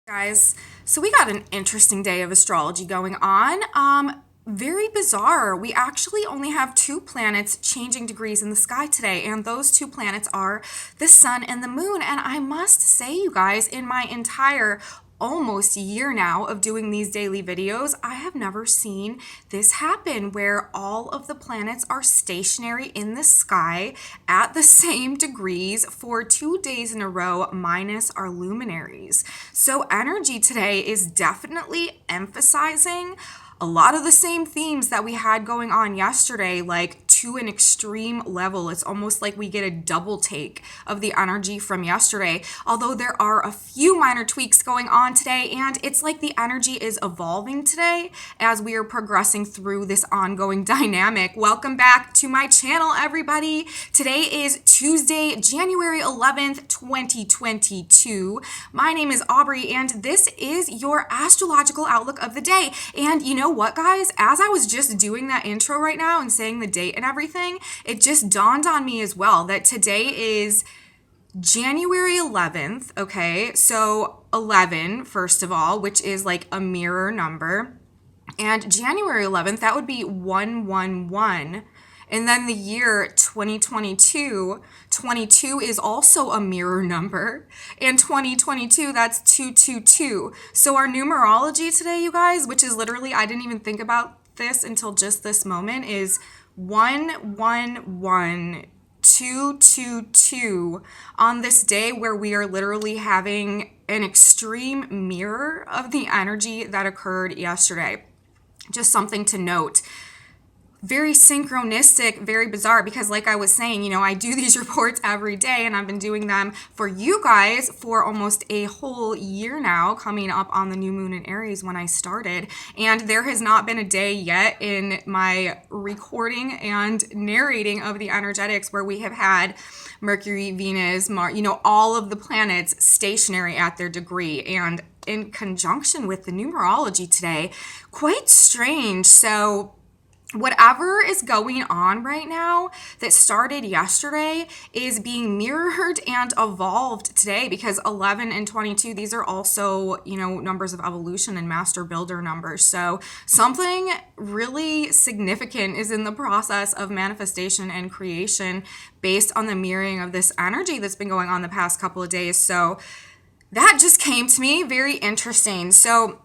Guys, so we got an interesting day of astrology going on. Very bizarre. We actually only have two planets changing degrees in the sky today, and those two planets are the sun and the moon. And I must say, you guys, in my entire almost year now of doing these daily videos, I have never seen this happen where all of the planets are stationary in the sky at the same degrees for 2 days in a row, minus our luminaries. So energy today is definitely emphasizing a lot of the same themes that we had going on yesterday, like to an extreme level. It's almost like we get a double take of the energy from yesterday, although there are a few minor tweaks going on today, and it's like the energy is evolving today as we are progressing through this ongoing dynamic. Welcome back to my channel, everybody. Today is Tuesday, January 11th, 2022. My name is Aubrey, and this is your astrological outlook of the day. And you know what, guys? As I was just doing that intro right now and saying the date and everything, it just dawned on me as well that today is January 11th, okay? So 11, first of all, which is like a mirror number. And January 11th, that would be 111. And then the year 2022, 22 is also a mirror number. And 2022, that's 222. So our numerology today, you guys, which is literally, I didn't even think about this until just this moment, is 111222 on this day where we are literally having an extreme mirror of the energy that occurred yesterday. Just something to note. Very synchronistic, very bizarre, because like I was saying, I do these reports every day, and I've been doing them for you guys for almost a whole year now, coming up on the new moon in Aries when I started. And there has not been a day yet in my recording and narrating of the energetics where we have had Mercury, Venus, Mars, all of the planets stationary at their degree and in conjunction with the numerology today. Quite strange. So whatever is going on right now that started yesterday is being mirrored and evolved today, because 11 and 22, these are also, numbers of evolution and master builder numbers. So something really significant is in the process of manifestation and creation based on the mirroring of this energy that's been going on the past couple of days. So that just came to me, very interesting. So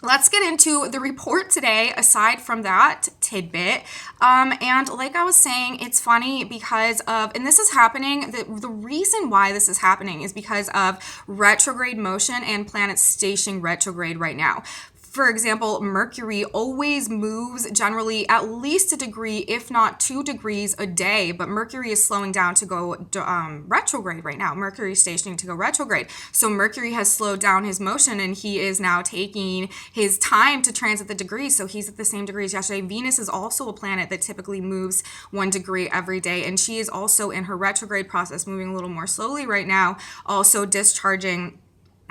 let's get into the report today, aside from that tidbit. And like I was saying, it's funny because of, and this is happening, the reason why this is happening is because of retrograde motion and planets stationing retrograde right now. For example, Mercury always moves generally at least a degree, if not 2 degrees a day, but Mercury is slowing down to go retrograde right now. Mercury is stationing to go retrograde. So Mercury has slowed down his motion, and he is now taking his time to transit the degrees. So he's at the same degree as yesterday. Venus is also a planet that typically moves 1 degree every day, and she is also in her retrograde process, moving a little more slowly right now, also discharging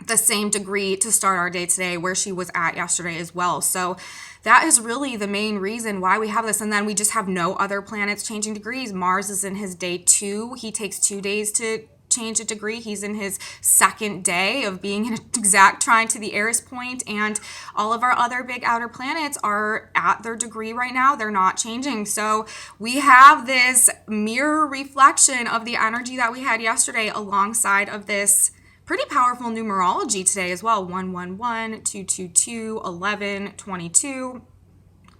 the same degree to start our day today where she was at yesterday as well. So that is really the main reason why we have this. And then we just have no other planets changing degrees. Mars is in his day 2. He takes 2 days to change a degree. He's in his second day of being in an exact trine to the Eris Point, and all of our other big outer planets are at their degree right now. They're not changing. So we have this mirror reflection of the energy that we had yesterday alongside of this pretty powerful numerology today as well. 111, 222, 11, 22.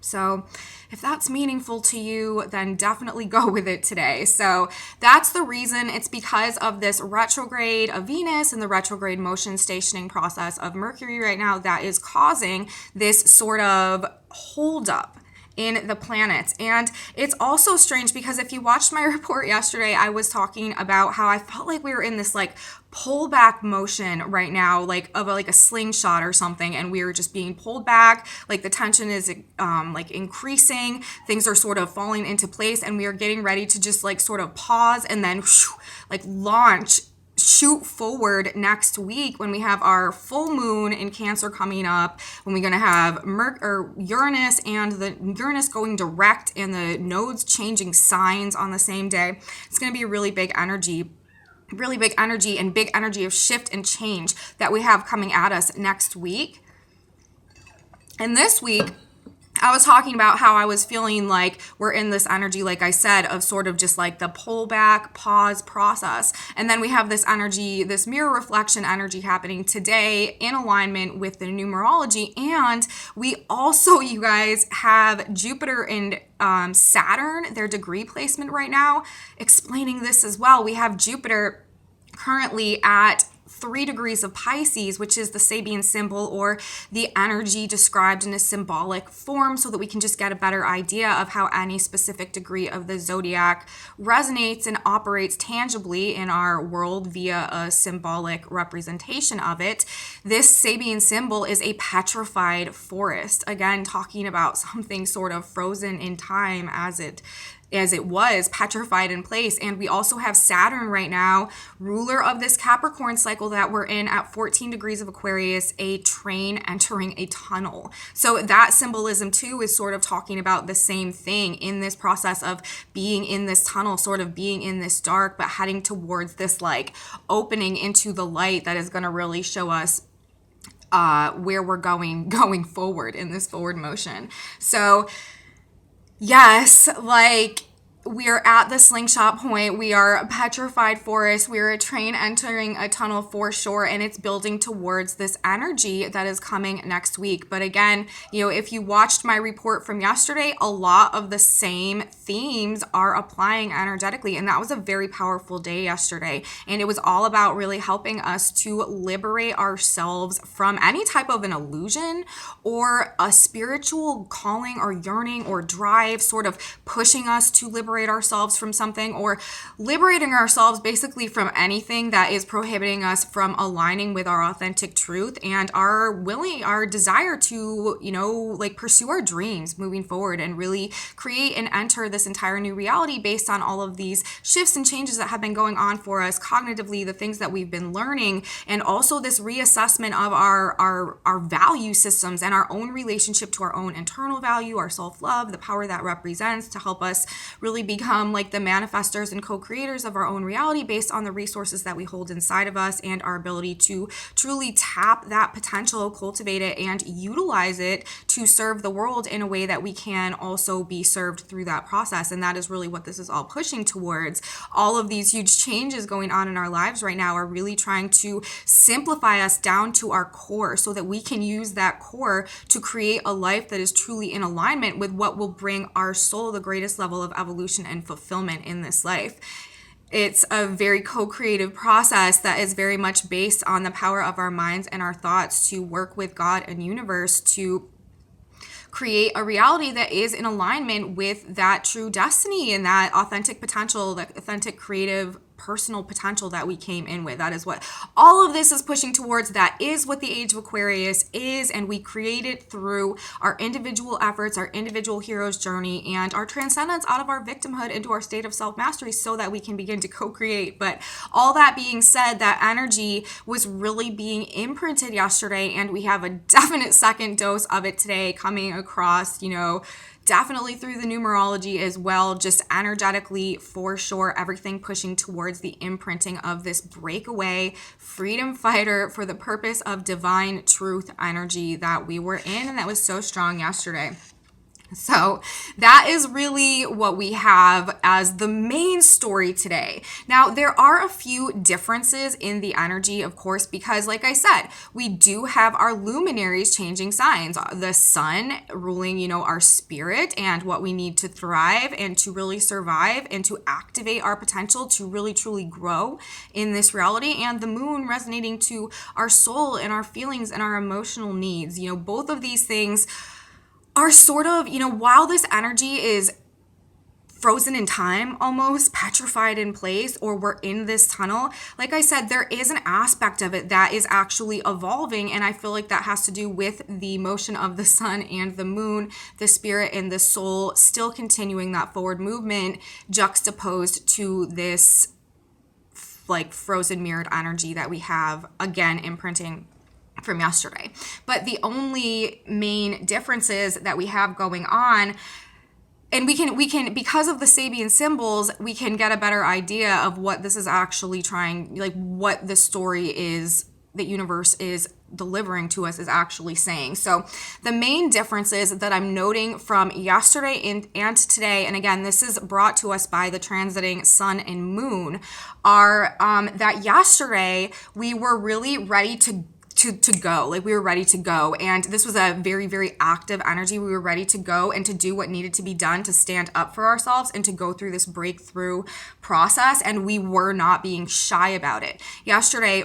So if that's meaningful to you, then definitely go with it today. So that's the reason. It's because of this retrograde of Venus and the retrograde motion stationing process of Mercury right now that is causing this sort of holdup in the planets. And it's also strange because if you watched my report yesterday, I was talking about how I felt like we were in this like pullback motion right now, like of a slingshot or something, and we were just being pulled back. Like the tension is like increasing, things are sort of falling into place, and we are getting ready to just like sort of pause and then like launch, shoot forward next week when we have our full moon in Cancer coming up, when we're going to have Uranus and the Uranus going direct and the nodes changing signs on the same day. It's going to be a really big energy. really big energy and big energy of shift and change that we have coming at us next week. And this week, I was talking about how I was feeling like we're in this energy, like I said, of sort of just like the pullback, pause process. And then we have this energy, this mirror reflection energy happening today in alignment with the numerology. And we also, you guys, have Jupiter and Saturn, their degree placement right now, explaining this as well. We have Jupiter currently at 3 degrees of Pisces, which is the Sabian symbol, or the energy described in a symbolic form, so that we can just get a better idea of how any specific degree of the zodiac resonates and operates tangibly in our world via a symbolic representation of it. This Sabian symbol is a petrified forest, again talking about something sort of frozen in time as it was petrified in place. And we also have Saturn right now, ruler of this Capricorn cycle that we're in at 14 degrees of Aquarius, a train entering a tunnel. So that symbolism too is sort of talking about the same thing in this process of being in this tunnel, sort of being in this dark, but heading towards this like opening into the light that is going to really show us where we're going forward in this forward motion. So yes, like we are at the slingshot point. We are a petrified forest. We are a train entering a tunnel for sure. And it's building towards this energy that is coming next week. But again, if you watched my report from yesterday, a lot of the same themes are applying energetically. And that was a very powerful day yesterday. And it was all about really helping us to liberate ourselves from any type of an illusion or a spiritual calling or yearning or drive, sort of pushing us to liberate ourselves from something, or liberating ourselves basically from anything that is prohibiting us from aligning with our authentic truth and our desire to, like pursue our dreams moving forward and really create and enter this entire new reality based on all of these shifts and changes that have been going on for us cognitively, the things that we've been learning, and also this reassessment of our value systems and our own relationship to our own internal value, our self-love, the power that represents, to help us really become like the manifestors and co-creators of our own reality based on the resources that we hold inside of us and our ability to truly tap that potential, cultivate it, and utilize it to serve the world in a way that we can also be served through that process. And that is really what this is all pushing towards. All of these huge changes going on in our lives right now are really trying to simplify us down to our core so that we can use that core to create a life that is truly in alignment with what will bring our soul the greatest level of evolution and fulfillment in this life. It's a very co-creative process that is very much based on the power of our minds and our thoughts to work with God and universe to create a reality that is in alignment with that true destiny and that authentic potential, that authentic creative personal potential that we came in with. That is what all of this is pushing towards. That is what the Age of Aquarius is, and we create it through our individual efforts, our individual hero's journey, and our transcendence out of our victimhood into our state of self-mastery so that we can begin to co-create. But all that being said, that energy was really being imprinted yesterday, and we have a definite second dose of it today coming across, definitely through the numerology as well, just energetically for sure, everything pushing towards the imprinting of this breakaway freedom fighter for the purpose of divine truth energy that we were in and that was so strong yesterday. So that is really what we have as the main story today. Now, there are a few differences in the energy, of course, because like I said, we do have our luminaries changing signs. The sun ruling, our spirit and what we need to thrive and to really survive and to activate our potential to really truly grow in this reality. And the moon resonating to our soul and our feelings and our emotional needs. Both of these things are sort of, while this energy is frozen in time, almost petrified in place, or we're in this tunnel, like I said, there is an aspect of it that is actually evolving. And I feel like that has to do with the motion of the sun and the moon, the spirit and the soul still continuing that forward movement juxtaposed to this like frozen mirrored energy that we have again imprinting from yesterday. But the only main differences that we have going on and we can because of the Sabian symbols, we can get a better idea of what this is actually trying, like what the story is, the universe is delivering to us is actually saying. So the main differences that I'm noting from yesterday and today, and again, this is brought to us by the transiting sun and moon, are that yesterday we were really ready to go. Like, we were ready to go. And this was a very, very active energy. We were ready to go and to do what needed to be done to stand up for ourselves and to go through this breakthrough process. And we were not being shy about it. Yesterday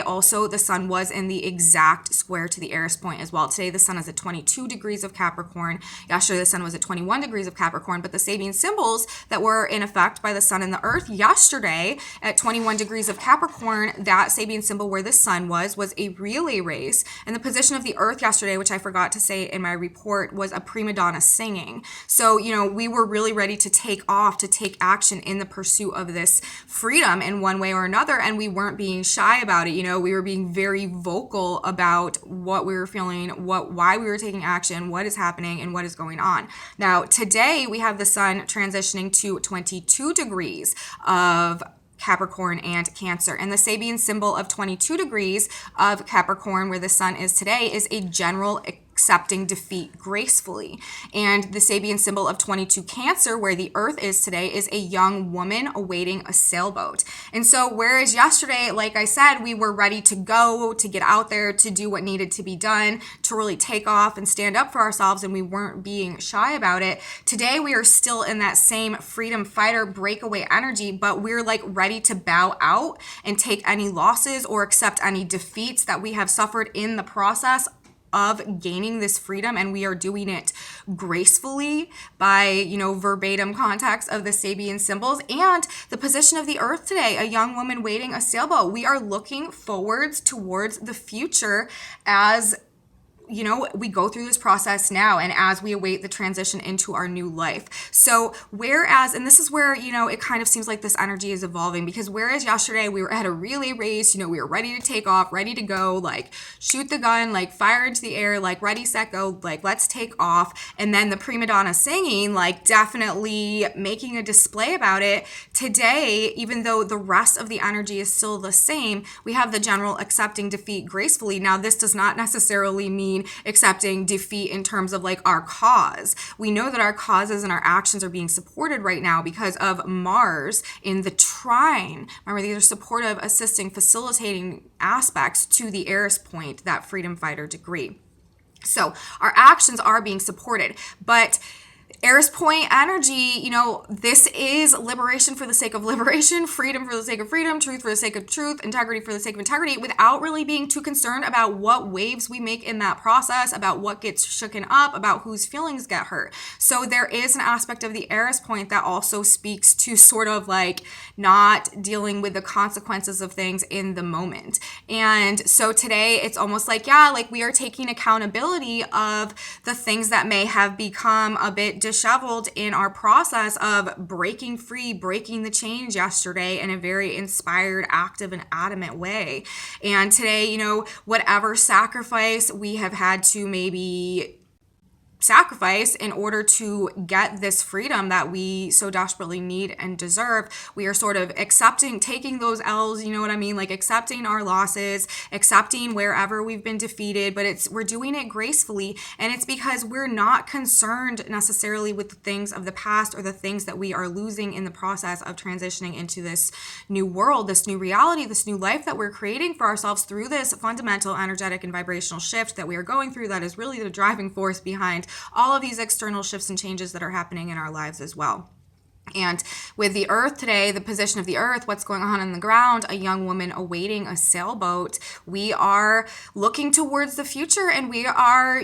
also the sun was in the exact square to the Eris point as well. Today the sun is at 22 degrees of Capricorn. Yesterday the sun was at 21 degrees of Capricorn. But the Sabian symbols that were in effect by the sun and the earth yesterday at 21 degrees of Capricorn, that Sabian symbol where the sun was a relay race, and the position of the earth yesterday, which I forgot to say in my report, was a prima donna singing. So, we were really ready to take off, to take action in the pursuit of this freedom in one way or another, and we weren't being shy about it. We were being very vocal about what we were feeling, why we were taking action, what is happening, and what is going on. Now, today we have the sun transitioning to 22 degrees of Capricorn and Cancer. And the Sabian symbol of 22 degrees of Capricorn, where the sun is today, is a general accepting defeat gracefully. And the Sabian symbol of 22 Cancer, where the earth is today, is a young woman awaiting a sailboat. And so whereas yesterday, like I said, we were ready to go, to get out there, to do what needed to be done, to really take off and stand up for ourselves, and we weren't being shy about it. Today we are still in that same freedom fighter breakaway energy, but we're like ready to bow out and take any losses or accept any defeats that we have suffered in the process of gaining this freedom, and we are doing it gracefully by, verbatim context of the Sabian symbols and the position of the earth today, a young woman waiting a sailboat. We are looking forwards towards the future as we go through this process now and as we await the transition into our new life. So whereas, and this is where, it kind of seems like this energy is evolving, because whereas yesterday we were at a relay race, we were ready to take off, ready to go, like shoot the gun, like fire into the air, like ready, set, go, like let's take off. And then the prima donna singing, like definitely making a display about it. Today, even though the rest of the energy is still the same, we have the general accepting defeat gracefully. Now, this does not necessarily mean accepting defeat in terms of like our cause. We know that our causes and our actions are being supported right now because of Mars in the trine. Remember, these are supportive, assisting, facilitating aspects to the Eris point, that freedom fighter degree. So our actions are being supported, but Eris Point energy, this is liberation for the sake of liberation, freedom for the sake of freedom, truth for the sake of truth, integrity for the sake of integrity, without really being too concerned about what waves we make in that process, about what gets shooken up, about whose feelings get hurt. So there is an aspect of the Eris Point that also speaks to sort of like not dealing with the consequences of things in the moment. And so today it's almost like, we are taking accountability of the things that may have become a bit disheveled in our process of breaking free, breaking the chains yesterday in a very inspired, active, and adamant way. And today, whatever sacrifice we have had to maybe sacrifice in order to get this freedom that we so desperately need and deserve, we are sort of accepting, taking those L's, like accepting our losses, accepting wherever we've been defeated, but we're doing it gracefully, and it's because we're not concerned necessarily with the things of the past or the things that we are losing in the process of transitioning into this new world, this new reality, this new life that we're creating for ourselves through this fundamental energetic and vibrational shift that we are going through, that is really the driving force behind all of these external shifts and changes that are happening in our lives as well. And with the earth today, the position of the earth, what's going on the ground, a young woman awaiting a sailboat, we are looking towards the future, and we are,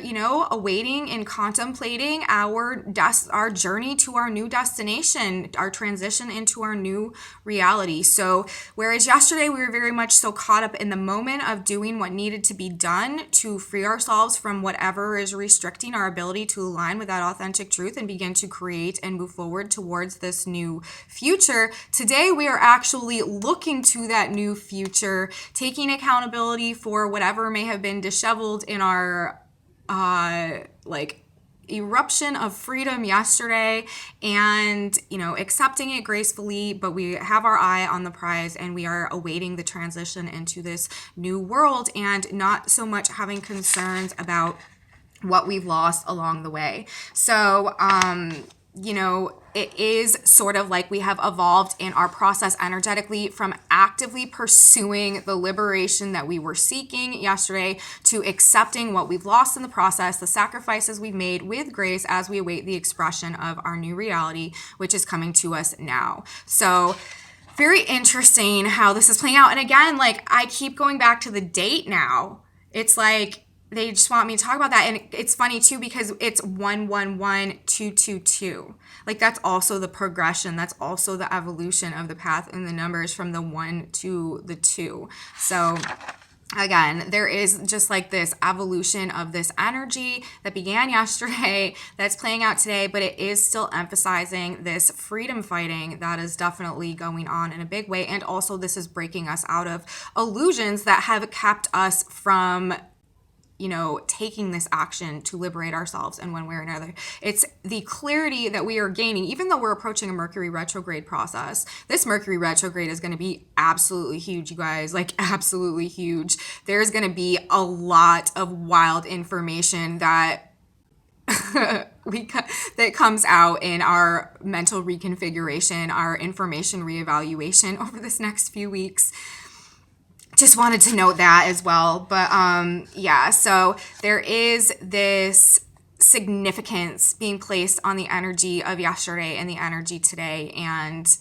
awaiting and contemplating our journey to our new destination, our transition into our new reality. So whereas yesterday we were very much so caught up in the moment of doing what needed to be done to free ourselves from whatever is restricting our ability to align with that authentic truth and begin to create and move forward towards this new future, today we are actually looking to that new future, taking accountability for whatever may have been disheveled in our eruption of freedom yesterday and, accepting it gracefully, but we have our eye on the prize and we are awaiting the transition into this new world and not so much having concerns about what we've lost along the way. So, it is sort of like we have evolved in our process energetically from actively pursuing the liberation that we were seeking yesterday to accepting what we've lost in the process, the sacrifices we've made with grace as we await the expression of our new reality, which is coming to us now. So, very interesting how this is playing out. And again, like I keep going back to the date now. It's like, they just want me to talk about that. And it's funny too, because it's 111222. Like that's also the progression. That's also the evolution of the path in the numbers from the 1 to the 2. So again, there is just like this evolution of this energy that began yesterday that's playing out today, but it is still emphasizing this freedom fighting that is definitely going on in a big way. And also this is breaking us out of illusions that have kept us from taking this action to liberate ourselves in one way or another. It's the clarity that we are gaining, even though we're approaching a Mercury retrograde process. This Mercury retrograde is going to be absolutely huge, you guys, like absolutely huge. There's going to be a lot of wild information that that comes out in our mental reconfiguration, our information reevaluation over this next few weeks. Just wanted to note that as well. But so there is this significance being placed on the energy of yesterday and the energy today and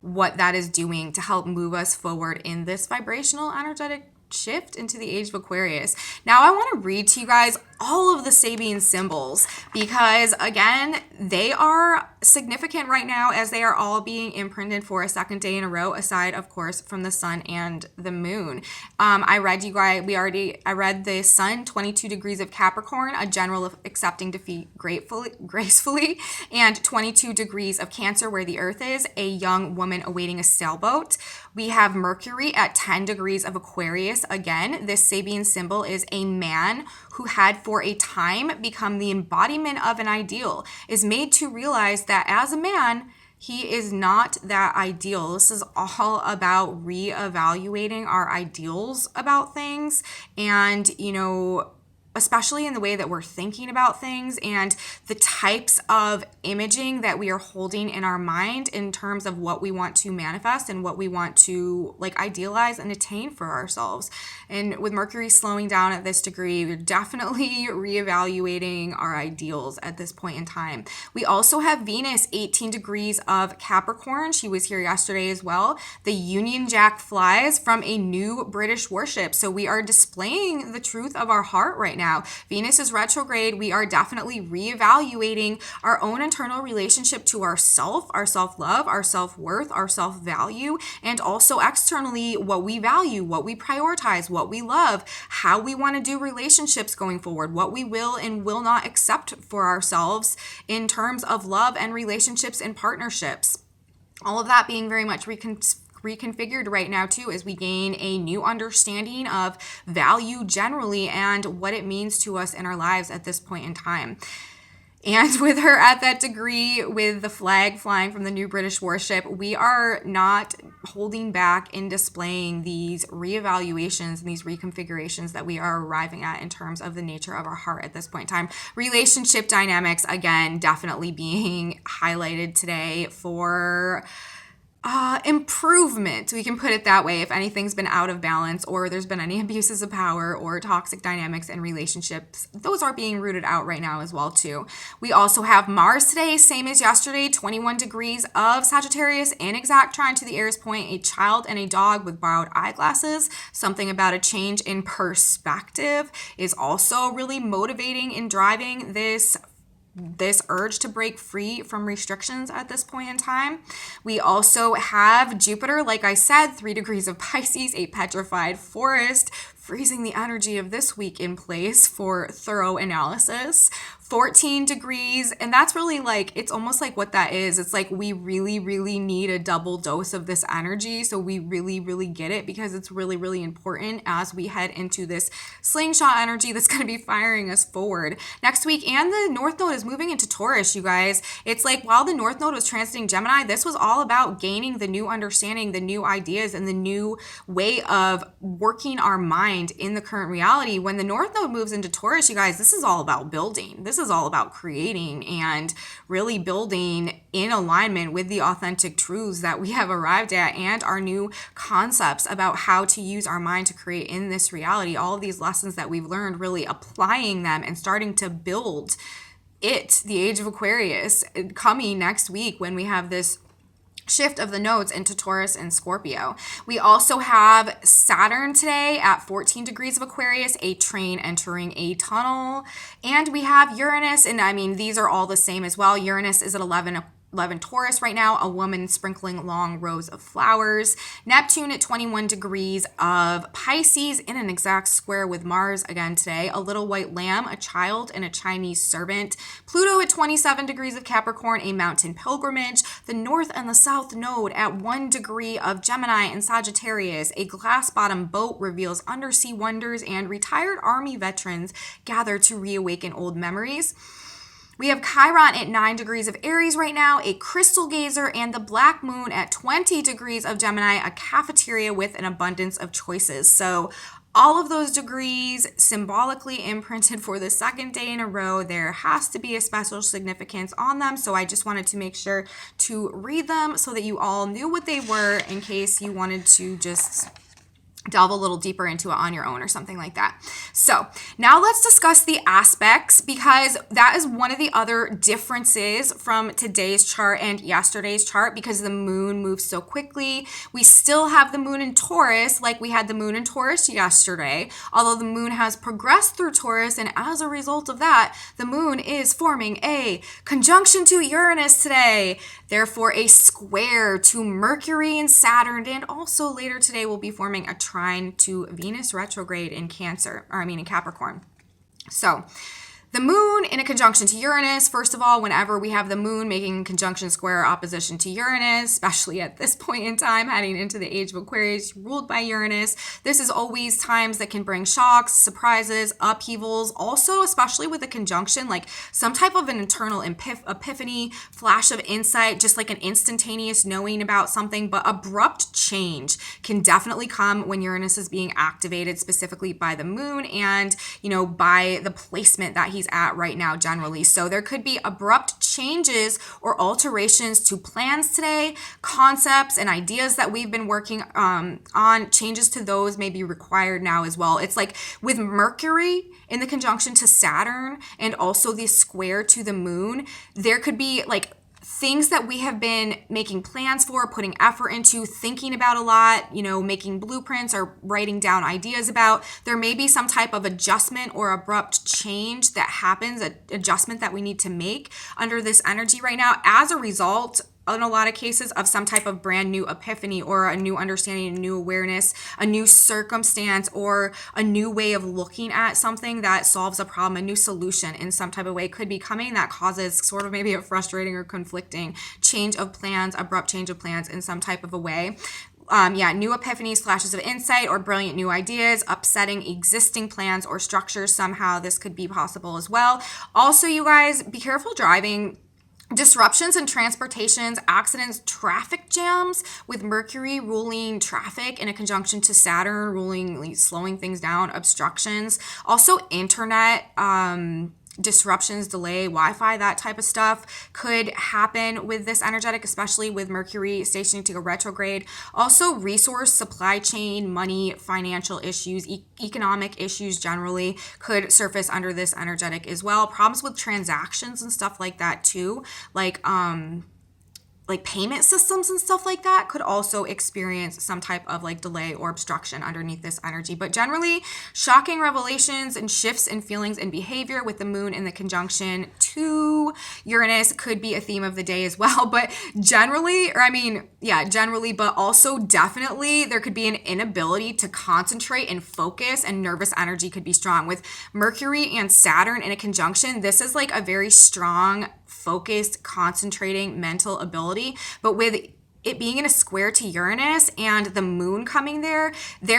what that is doing to help move us forward in this vibrational energetic shift into the age of Aquarius. Now I want to read to you guys all of the Sabian symbols because again, they are significant right now as they are all being imprinted for a second day in a row, aside of course from the sun and the moon. I read the sun, 22 degrees of Capricorn, a general of accepting defeat gracefully, and 22 degrees of Cancer where the earth is, a young woman awaiting a sailboat. We have Mercury at 10 degrees of Aquarius. Again, this Sabian symbol is a man who had for a time become the embodiment of an ideal, is made to realize that as a man, he is not that ideal. This is all about reevaluating our ideals about things and, especially in the way that we're thinking about things and the types of imaging that we are holding in our mind in terms of what we want to manifest and what we want to idealize and attain for ourselves. And with Mercury slowing down at this degree, we're definitely reevaluating our ideals at this point in time. We also have Venus, 18 degrees of Capricorn. She was here yesterday as well. The Union Jack flies from a new British warship. So we are displaying the truth of our heart right now. Venus is retrograde. We are definitely reevaluating our own internal relationship to ourself, our self-love, our self-worth, our self-value, and also externally what we value, what we prioritize, what we love, how we want to do relationships going forward, what we will and will not accept for ourselves in terms of love and relationships and partnerships. All of that being very much reconfigured right now too as we gain a new understanding of value generally and what it means to us in our lives at this point in time. And with her at that degree, with the flag flying from the new British warship, we are not holding back in displaying these reevaluations and these reconfigurations that we are arriving at in terms of the nature of our heart at this point in time. Relationship dynamics, again, definitely being highlighted today for improvement. We can put it that way. If anything's been out of balance or there's been any abuses of power or toxic dynamics in relationships, those are being rooted out right now as well too. We also have Mars today, same as yesterday, 21 degrees of Sagittarius in exact trine to the Eris Point, a child and a dog with borrowed eyeglasses. Something about a change in perspective is also really motivating and driving this urge to break free from restrictions at this point in time. We also have Jupiter, like I said, 3 degrees of Pisces, a petrified forest, freezing the energy of this week in place for thorough analysis. 14 degrees, and that's really like, it's almost like what that is. It's like we really, really need a double dose of this energy, so we really, really get it, because it's really, really important as we head into this slingshot energy that's going to be firing us forward next week. And the North Node is moving into Taurus, you guys. It's like while the North Node was transiting Gemini, this was all about gaining the new understanding, the new ideas, and the new way of working our mind in the current reality. When the North Node moves into Taurus, you guys, this is all about building. This is all about creating and really building in alignment with the authentic truths that we have arrived at, and our new concepts about how to use our mind to create in this reality. All of these lessons that we've learned, really applying them and starting to build the age of Aquarius, coming next week when we have this shift of the nodes into Taurus and Scorpio. We also have Saturn today at 14 degrees of Aquarius, a train entering a tunnel. And we have Uranus, and I mean, these are all the same as well. Uranus is at 11 Taurus right now, a woman sprinkling long rows of flowers. Neptune at 21 degrees of Pisces in an exact square with Mars again today. A little white lamb, a child, and a Chinese servant. Pluto at 27 degrees of Capricorn, a mountain pilgrimage. The North and the South Node at 1 degree of Gemini and Sagittarius. A glass-bottom boat reveals undersea wonders, and retired army veterans gather to reawaken old memories. We have Chiron at 9 degrees of Aries right now, a crystal gazer, and the black moon at 20 degrees of Gemini, a cafeteria with an abundance of choices. So all of those degrees symbolically imprinted for the second day in a row. There has to be a special significance on them. So I just wanted to make sure to read them so that you all knew what they were, in case you wanted to just delve a little deeper into it on your own or something like that. So now let's discuss the aspects, because that is one of the other differences from today's chart and yesterday's chart, because the moon moves so quickly. We still have the moon in Taurus, like we had the moon in Taurus yesterday, although the moon has progressed through Taurus, and as a result of that, the moon is forming a conjunction to Uranus today, therefore a square to Mercury and Saturn, and also later today we'll be forming a trine to Venus retrograde in Capricorn. So the moon in a conjunction to Uranus, first of all, whenever we have the moon making conjunction, square, opposition to Uranus, especially at this point in time, heading into the age of Aquarius, ruled by Uranus, this is always times that can bring shocks, surprises, upheavals. Also, especially with a conjunction, like some type of an internal epiphany, flash of insight, just like an instantaneous knowing about something. But abrupt change can definitely come when Uranus is being activated, specifically by the moon and, by the placement that he's at right now generally. So there could be abrupt changes or alterations to plans today, concepts and ideas that we've been working on. Changes to those may be required now as well. It's like with Mercury in the conjunction to Saturn and also the square to the moon, there could be like things that we have been making plans for, putting effort into, thinking about a lot, making blueprints or writing down ideas about. There may be some type of adjustment or abrupt change that happens, an adjustment that we need to make under this energy right now as a result, in a lot of cases, of some type of brand new epiphany or a new understanding, a new awareness, a new circumstance, or a new way of looking at something that solves a problem, a new solution in some type of way could be coming that causes sort of maybe a frustrating or conflicting change of plans, abrupt change of plans in some type of a way. New epiphanies, flashes of insight, or brilliant new ideas, upsetting existing plans or structures. Somehow this could be possible as well. Also, you guys, be careful driving. Disruptions in transportations, accidents, traffic jams, with Mercury ruling traffic in a conjunction to Saturn ruling slowing things down, obstructions. Also internet disruptions, delay, Wi-Fi, that type of stuff could happen with this energetic, especially with Mercury stationing to go retrograde. Also resource, supply chain, money, financial issues, economic issues generally could surface under this energetic as well. Problems with transactions and stuff like that too. Like like payment systems and stuff like that could also experience some type of like delay or obstruction underneath this energy. But generally, shocking revelations and shifts in feelings and behavior with the moon in the conjunction to Uranus could be a theme of the day as well. But generally, generally, but also definitely there could be an inability to concentrate and focus, and nervous energy could be strong. With Mercury and Saturn in a conjunction, this is like a very strong, focused, concentrating mental ability. But with it being in a square to Uranus and the moon coming there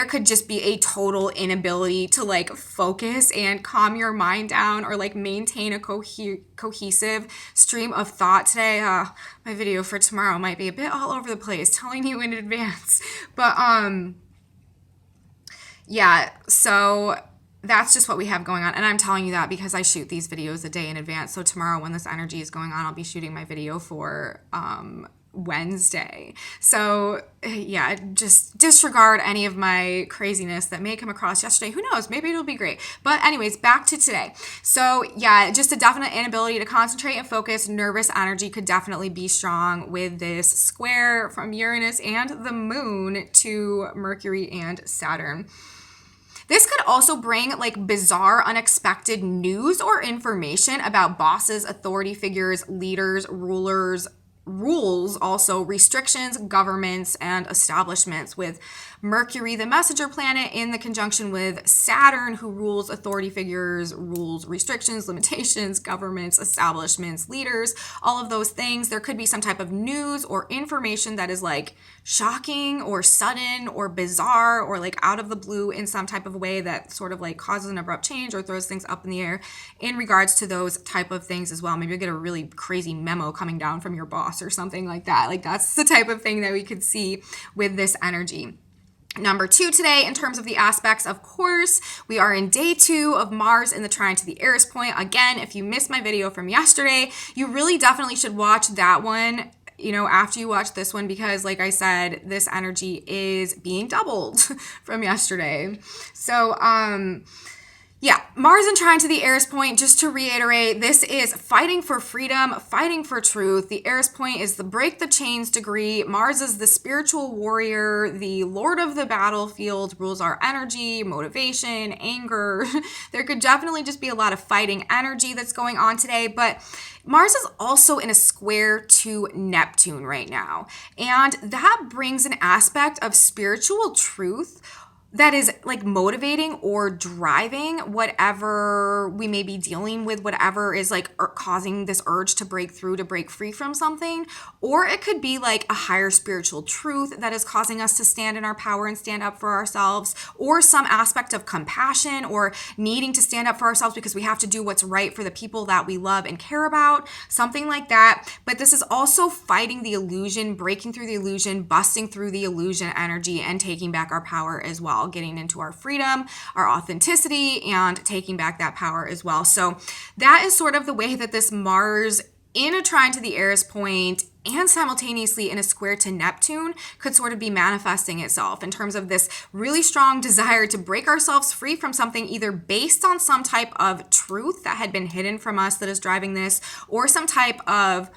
could just be a total inability to like focus and calm your mind down or like maintain a cohesive stream of thought today. My video for tomorrow might be a bit all over the place, telling you in advance. But yeah, so that's just what we have going on. And I'm telling you that because I shoot these videos a day in advance. So tomorrow when this energy is going on, I'll be shooting my video for Wednesday. So yeah, just disregard any of my craziness that may come across yesterday. Who knows? Maybe it'll be great. But anyways, back to today. So yeah, just a definite inability to concentrate and focus. Nervous energy could definitely be strong with this square from Uranus and the moon to Mercury and Saturn. This could also bring like bizarre, unexpected news or information about bosses, authority figures, leaders, rules, also restrictions, governments, and establishments, with Mercury, the messenger planet, in the conjunction with Saturn, who rules authority figures, rules, restrictions, limitations, governments, establishments, leaders, all of those things. There could be some type of news or information that is like shocking or sudden or bizarre or like out of the blue in some type of way that sort of like causes an abrupt change or throws things up in the air in regards to those type of things as well. Maybe you get a really crazy memo coming down from your boss or something like that. Like that's the type of thing that we could see with this energy. Number 2 today, in terms of the aspects, of course, we are in day 2 of Mars in the trine to the Eris point. Again, if you missed my video from yesterday, you really definitely should watch that one, after you watch this one, because like I said, this energy is being doubled from yesterday. So, yeah, Mars in trine to the Eris point, just to reiterate, this is fighting for freedom, fighting for truth. The Eris point is the break the chains degree. Mars is the spiritual warrior, the lord of the battlefield, rules our energy, motivation, anger. There could definitely just be a lot of fighting energy that's going on today, but Mars is also in a square to Neptune right now, and that brings an aspect of spiritual truth that is like motivating or driving whatever we may be dealing with, whatever is like causing this urge to break through, to break free from something. Or it could be like a higher spiritual truth that is causing us to stand in our power and stand up for ourselves, or some aspect of compassion or needing to stand up for ourselves because we have to do what's right for the people that we love and care about, something like that. But this is also fighting the illusion, breaking through the illusion, busting through the illusion energy, and taking back our power as well. Getting into our freedom, our authenticity, and taking back that power as well. So that is sort of the way that this Mars in a trine to the Eris point and simultaneously in a square to Neptune could sort of be manifesting itself in terms of this really strong desire to break ourselves free from something, either based on some type of truth that had been hidden from us that is driving this, or some type of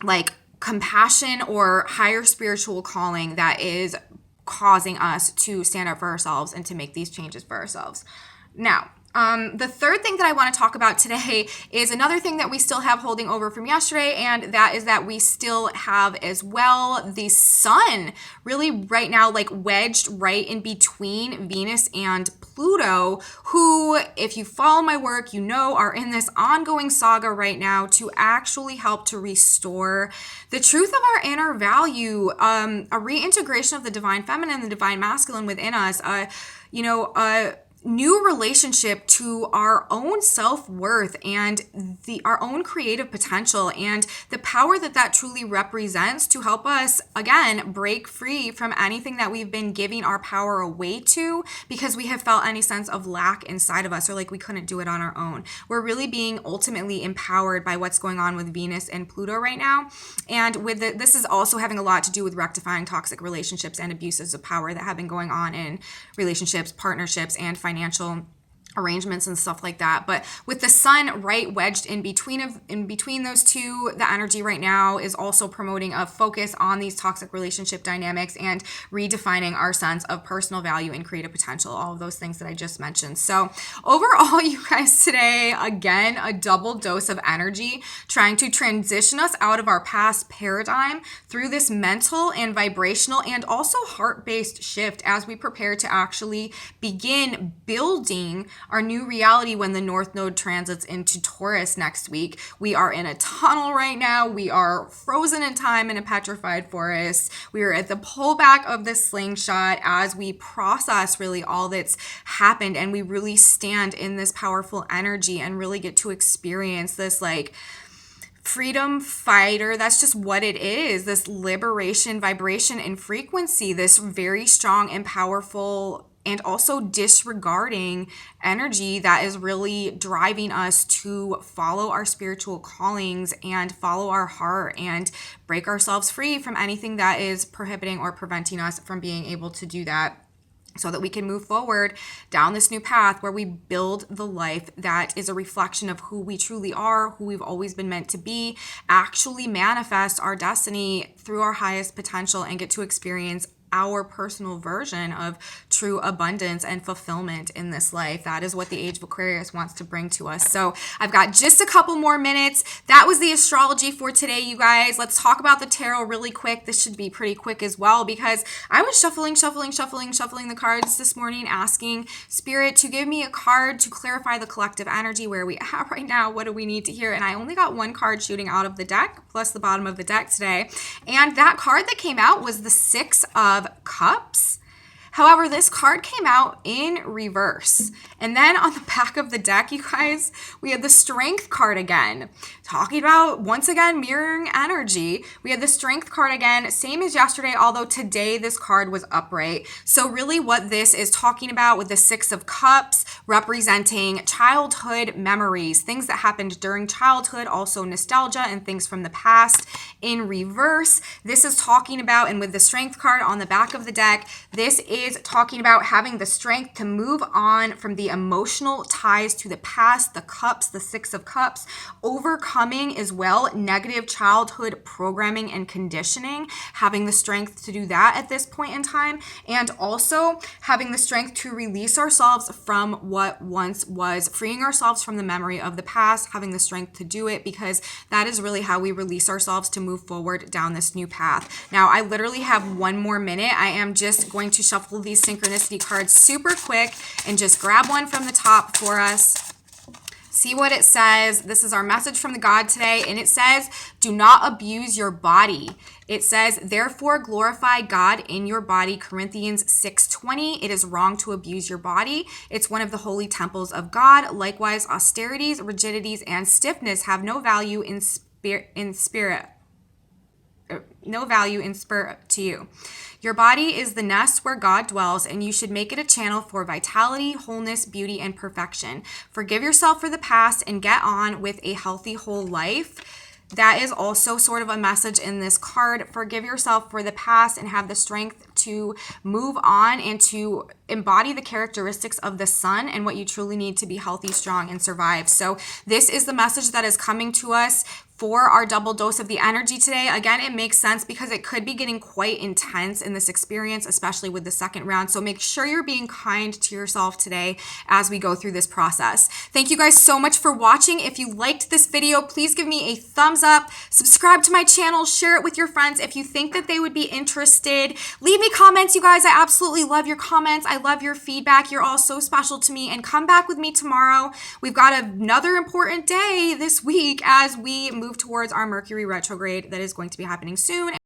like compassion or higher spiritual calling that is causing us to stand up for ourselves and to make these changes for ourselves. Now, the third thing that I want to talk about today is another thing that we still have holding over from yesterday, and that is that we still have as well the sun really right now like wedged right in between Venus and Pluto, who, if you follow my work, are in this ongoing saga right now to actually help to restore the truth of our inner value, a reintegration of the divine feminine, the divine masculine within us, a new relationship to our own self-worth and our own creative potential and the power that truly represents to help us, again, break free from anything that we've been giving our power away to because we have felt any sense of lack inside of us or like we couldn't do it on our own. We're really being ultimately empowered by what's going on with Venus and Pluto right now. And this is also having a lot to do with rectifying toxic relationships and abuses of power that have been going on in relationships, partnerships, and financial arrangements and stuff like that. But with the sun right wedged in between those two, the energy right now is also promoting a focus on these toxic relationship dynamics and redefining our sense of personal value and creative potential, all of those things that I just mentioned. So overall, you guys, today, again, a double dose of energy trying to transition us out of our past paradigm through this mental and vibrational and also heart-based shift as we prepare to actually begin building our new reality when the North Node transits into Taurus next week. We are in a tunnel right now. We are frozen in time in a petrified forest. We are at the pullback of the slingshot as we process really all that's happened, and we really stand in this powerful energy and really get to experience this like freedom fighter. That's just what it is. This liberation, vibration, and frequency, this very strong and powerful and also disregarding energy that is really driving us to follow our spiritual callings and follow our heart and break ourselves free from anything that is prohibiting or preventing us from being able to do that, so that we can move forward down this new path where we build the life that is a reflection of who we truly are, who we've always been meant to be, actually manifest our destiny through our highest potential, and get to experience our personal version of true abundance and fulfillment in this life. That is what the Age of Aquarius wants to bring to us. So I've got just a couple more minutes. That was the astrology for today, you guys. Let's talk about the tarot really quick. This should be pretty quick as well, because I was shuffling the cards this morning, asking Spirit to give me a card to clarify the collective energy, where we at right now, what do we need to hear? And I only got one card shooting out of the deck, plus the bottom of the deck today. And that card that came out was the Six of Cups. However, this card came out in reverse. And then on the back of the deck, you guys, we had the Strength card again. Talking about, once again, mirroring energy. We had the Strength card again, same as yesterday, although today this card was upright. So really what this is talking about with the Six of Cups, representing childhood memories, things that happened during childhood, also nostalgia and things from the past. In reverse, this is talking about, and with the Strength card on the back of the deck, this is talking about having the strength to move on from the emotional ties to the past, the cups, the Six of Cups, overcoming as well negative childhood programming and conditioning, having the strength to do that at this point in time, and also having the strength to release ourselves from what once was, freeing ourselves from the memory of the past, having the strength to do it, because that is really how we release ourselves to move forward down this new path. Now, I literally have one more minute. I am just going to shuffle these synchronicity cards super quick and just grab one from the top for us. See what it says. This is our message from the God today, and it says, do not abuse your body. It says, therefore glorify God in your body, Corinthians 6:20. It is wrong to abuse your body. It's one of the holy temples of God. Likewise, austerities, rigidities, and stiffness have no value in spirit to you. Your body is the nest where God dwells, and you should make it a channel for vitality, wholeness, beauty, and perfection. Forgive yourself for the past and get on with a healthy whole life. That is also sort of a message in this card. Forgive yourself for the past and have the strength to move on and to embody the characteristics of the sun and what you truly need to be healthy, strong, and survive. So this is the message that is coming to us for our double dose of the energy today. Again, it makes sense because it could be getting quite intense in this experience, especially with the second round. So make sure you're being kind to yourself today as we go through this process. Thank you guys so much for watching. If you liked this video, please give me a thumbs up, subscribe to my channel, share it with your friends if you think that they would be interested. Leave me comments, you guys. I absolutely love your comments. I love your feedback. You're all so special to me. And come back with me tomorrow. We've got another important day this week as we move towards our Mercury retrograde that is going to be happening soon.